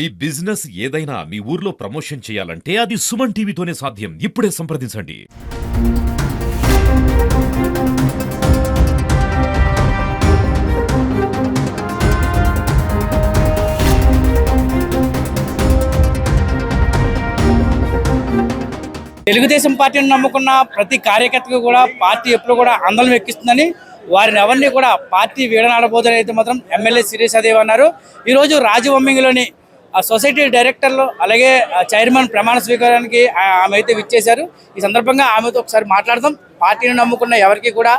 ఈ బిజినెస్ ఏదైనా మీ ఊర్లో ప్రమోషన్ చేయాలంటే అది సుమన్ టీవీతోనే సాధ్యం. ఇప్పుడే సంప్రదించండి. తెలుగుదేశం పార్టీని నమ్ముకున్న ప్రతి కార్యకర్తకు కూడా పార్టీ ఎప్పుడు కూడా ఆందోళన ఎక్కిస్తుందని వారిని ఎవరిని కూడా పార్టీ వీడనాడబోదని అయితే మాత్రం ఎమ్మెల్యే శిరీషాదేవి అన్నారు. ఈరోజు రాజవొమ్మింగిలోని సొసైటీ డైరెక్టర్లు అలాగే చైర్మన్ ప్రమాణ స్వీకారానికి ఆమె అయితే విచ్చేశారు. ఈ సందర్భంగా ఆమెతో ఒకసారి మాట్లాడదాం. పార్టీని నమ్ముకున్న ఎవరికి కూడా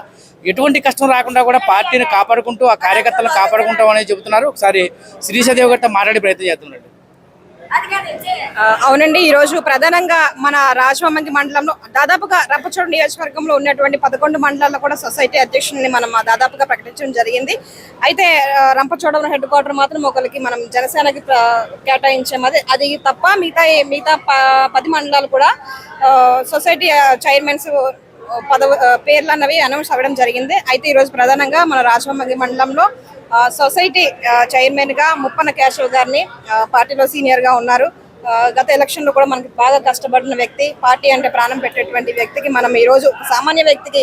ఎటువంటి కష్టం రాకుండా కూడా పార్టీని కాపాడుకుంటూ ఆ కార్యకర్తలను కాపాడుకుంటాం అనేది చెబుతున్నారు. ఒకసారి శిరీషాదేవి గారితో మాట్లాడే ప్రయత్నం చేస్తున్నారు. అవునండి, ఈరోజు ప్రధానంగా మన రాజవొమ్మింగి మండలంలో దాదాపుగా రంపచోడవరం నియోజకవర్గంలో ఉన్నటువంటి 11 మండలాల్లో కూడా సొసైటీ అధ్యక్షుల్ని మనం దాదాపుగా ప్రకటించడం జరిగింది. అయితే రంపచోడవరం హెడ్ క్వార్టర్ మాత్రం ఒకరికి మనం జనసేనకి కేటాయించాము. అది తప్ప మిగతా 10 మండలాలు కూడా సొసైటీ చైర్మన్స్ పేర్లు అన్నవి అనౌన్స్ అవ్వడం జరిగింది. అయితే ఈరోజు ప్రధానంగా మన రాజవొమ్మింగి మండలంలో సొసైటీ చైర్మన్ గా ముప్పన కేశవ్ గారిని పార్టీలో సీనియర్ గా ఉన్నారు. గత ఎలక్షన్ లో కూడా మనకి బాగా కష్టపడిన వ్యక్తి, పార్టీ అంటే ప్రాణం పెట్టేటువంటి వ్యక్తికి మనం ఈ రోజు సామాన్య వ్యక్తికి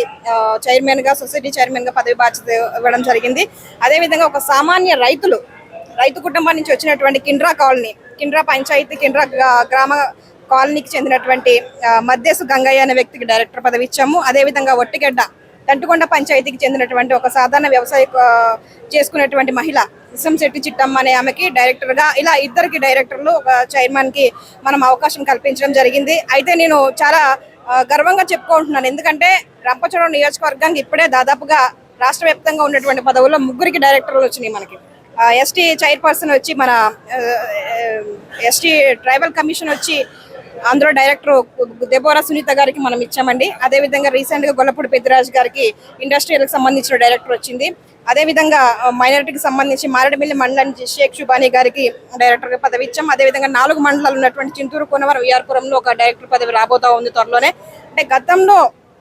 చైర్మన్ గా సొసైటీ చైర్మన్ గా పదవి బాధ్యత ఇవ్వడం జరిగింది. అదేవిధంగా ఒక సామాన్య రైతు కుటుంబం నుంచి వచ్చినటువంటి కిండ్రా పంచాయతీ గ్రామ కాలనీకి చెందినటువంటి మద్దేసు గంగయ్య అనే వ్యక్తికి డైరెక్టర్ పదవి ఇచ్చాము. అదేవిధంగా ఒట్టిగడ్డ తంటుకొండ పంచాయతీకి చెందినటువంటి ఒక సాధారణ వ్యవసాయ చేసుకునేటువంటి మహిళ విశ్వంశెట్టి చిట్టమ్మ అనే ఆమెకి డైరెక్టర్ గా, ఇలా ఇద్దరికి డైరెక్టర్లు ఒక చైర్మన్ కి మనం అవకాశం కల్పించడం జరిగింది. అయితే నేను చాలా గర్వంగా చెప్పుకుంటున్నాను. ఎందుకంటే రంపచోడవరం నియోజకవర్గానికి ఇప్పుడే దాదాపుగా రాష్ట్ర వ్యాప్తంగా ఉన్నటువంటి పదవుల్లో 3 డైరెక్టర్లు వచ్చినాయి. మనకి ఎస్టీ చైర్పర్సన్ వచ్చి మన ఎస్టీ ట్రైబల్ కమిషన్ వచ్చి అందులో డైరెక్టర్ దెబోరా సునీత గారికి మనం ఇచ్చామండి. అదేవిధంగా రీసెంట్ గా గొల్లపూడి పెద్దిరాజు గారికి ఇండస్ట్రియల్కి సంబంధించిన డైరెక్టర్ వచ్చింది. అదేవిధంగా మైనారిటీకి సంబంధించి మారేడుమిల్లి మండలానికి షేక్ షుబానీ గారికి డైరెక్టర్ పదవి ఇచ్చాం. అదేవిధంగా 4 మండలాలు ఉన్నటువంటి చింతూరు, కోనవరం, విఆర్పురంలో ఒక డైరెక్టర్ పదవి రాబోతా ఉంది త్వరలోనే. అంటే గతంలో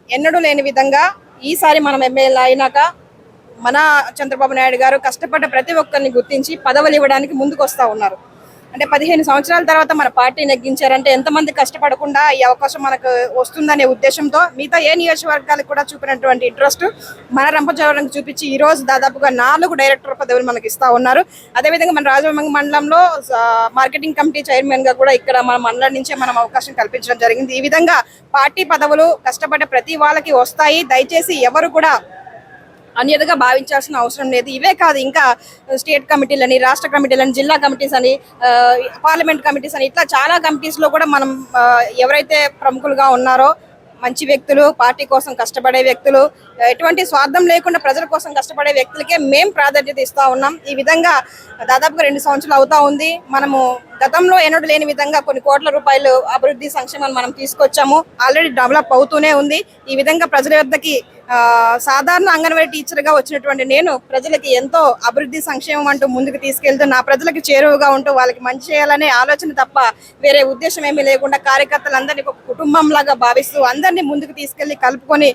ఎన్నడూ లేని విధంగా ఈసారి మనం ఎమ్మెల్యే అయినాక మన చంద్రబాబు నాయుడు గారు కష్టపడ్డ ప్రతి ఒక్కరిని గుర్తించి పదవులు ఇవ్వడానికి ముందుకు వస్తూ ఉన్నారు. అంటే 15 సంవత్సరాల తర్వాత మన పార్టీ నెగ్గించారంటే ఎంతమంది కష్టపడకుండా ఈ అవకాశం మనకు వస్తుందనే ఉద్దేశంతో మిగతా ఏ నియోజకవర్గాలకు కూడా చూపినటువంటి ఇంట్రెస్ట్ మన రంపచోడవరంకి చూపించి ఈ రోజు దాదాపుగా 4 డైరెక్టర్ పదవులు మనకి ఇస్తా ఉన్నారు. అదేవిధంగా మన రాజవొమ్మింగి మండలంలో మార్కెటింగ్ కమిటీ చైర్మన్ గా కూడా ఇక్కడ మన మండలం నుంచే మనం అవకాశం కల్పించడం జరిగింది. ఈ విధంగా పార్టీ పదవులు కష్టపడ్డ ప్రతి వాళ్ళకి వస్తాయి. దయచేసి ఎవరు కూడా అన్యతగా భావించాల్సిన అవసరం లేదు. ఇవే కాదు, ఇంకా స్టేట్ కమిటీలని, రాష్ట్ర కమిటీలని, జిల్లా కమిటీస్ అని, పార్లమెంట్ కమిటీస్ అని, ఇట్లా చాలా కమిటీస్ లో కూడా మనం ఎవరైతే ప్రముఖులుగా ఉన్నారో మంచి వ్యక్తులు, పార్టీ కోసం కష్టపడే వ్యక్తులు, ఎటువంటి స్వార్థం లేకుండా ప్రజల కోసం కష్టపడే వ్యక్తులకే మేము ప్రాధాన్యత ఇస్తా ఉన్నాం. ఈ విధంగా దాదాపుగా 2 సంవత్సరాలు అవుతా ఉంది. మనము గతంలో ఎన్నడూ లేని విధంగా కొన్ని కోట్ల రూపాయలు అభివృద్ధి సంక్షేమాన్ని మనం తీసుకొచ్చాము. ఆల్రెడీ డెవలప్ అవుతూనే ఉంది. ఈ విధంగా ప్రజల వద్దకి సాధారణ అంగన్వాడీ టీచర్ గా వచ్చినటువంటి నేను ప్రజలకి ఎంతో అభివృద్ధి సంక్షేమం అంటూ ముందుకు తీసుకెళ్తూ నా ప్రజలకు చేరువగా ఉంటూ వాళ్ళకి మంచి చేయాలనే ఆలోచన తప్ప వేరే ఉద్దేశం ఏమీ లేకుండా కార్యకర్తలందరినీ ఒక కుటుంబం లాగా భావిస్తూ అందరినీ ముందుకు తీసుకెళ్లి కలుపుకొని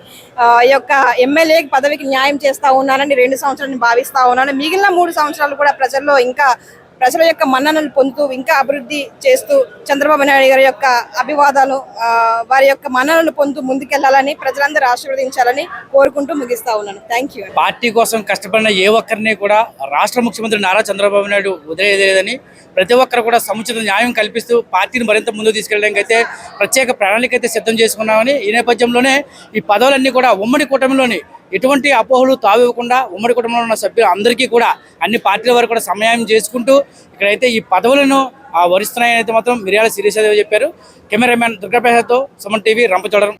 ఈ యొక్క ఎమ్మెల్యే పదవికి న్యాయం చేస్తా ఉన్నానని 2 సంవత్సరాలను భావిస్తా ఉన్నాను. మిగిలిన 3 సంవత్సరాలు కూడా ప్రజల్లో ఇంకా ప్రజల యొక్క మన్ననలు పొందుతూ ఇంకా అభివృద్ధి చేస్తూ చంద్రబాబు నాయుడు గారి యొక్క అభివాదాలు వారి యొక్క మన్ననలు పొందుతూ ముందుకెళ్లాలని ప్రజలందరూ ఆశీర్వదించాలని కోరుకుంటూ ముగిస్తా ఉన్నాను. Thank you. పార్టీ కోసం కష్టపడిన ఏ ఒక్కరిని కూడా రాష్ట్ర ముఖ్యమంత్రి నారా చంద్రబాబు నాయుడు వదిలేయలేదని, ప్రతి ఒక్కరు కూడా సముచిత న్యాయం కల్పిస్తూ పార్టీని మరింత ముందుకు తీసుకెళ్ళడానికి అయితే ప్రత్యేక ప్రణాళిక అయితే సిద్ధం చేసుకున్నామని, ఈ నేపథ్యంలోనే ఈ పదవులన్నీ కూడా ఉమ్మడి కూటమిలోని ఎటువంటి అపోహలు తావివ్వకుండా ఉమ్మడి కుటుంబంలో ఉన్న సభ్యులు అందరికీ కూడా అన్ని పార్టీల వరకు కూడా సమన్వయం చేసుకుంటూ ఇక్కడైతే ఈ పదవులను వరిస్తున్నాయని అయితే మాత్రం మిర్యాల శిరీషాదేవి చెప్పారు. కెమెరామ్యాన్ దుర్గాప్రసాద్తో సుమన్ టీవీ, రంపచోడవరం.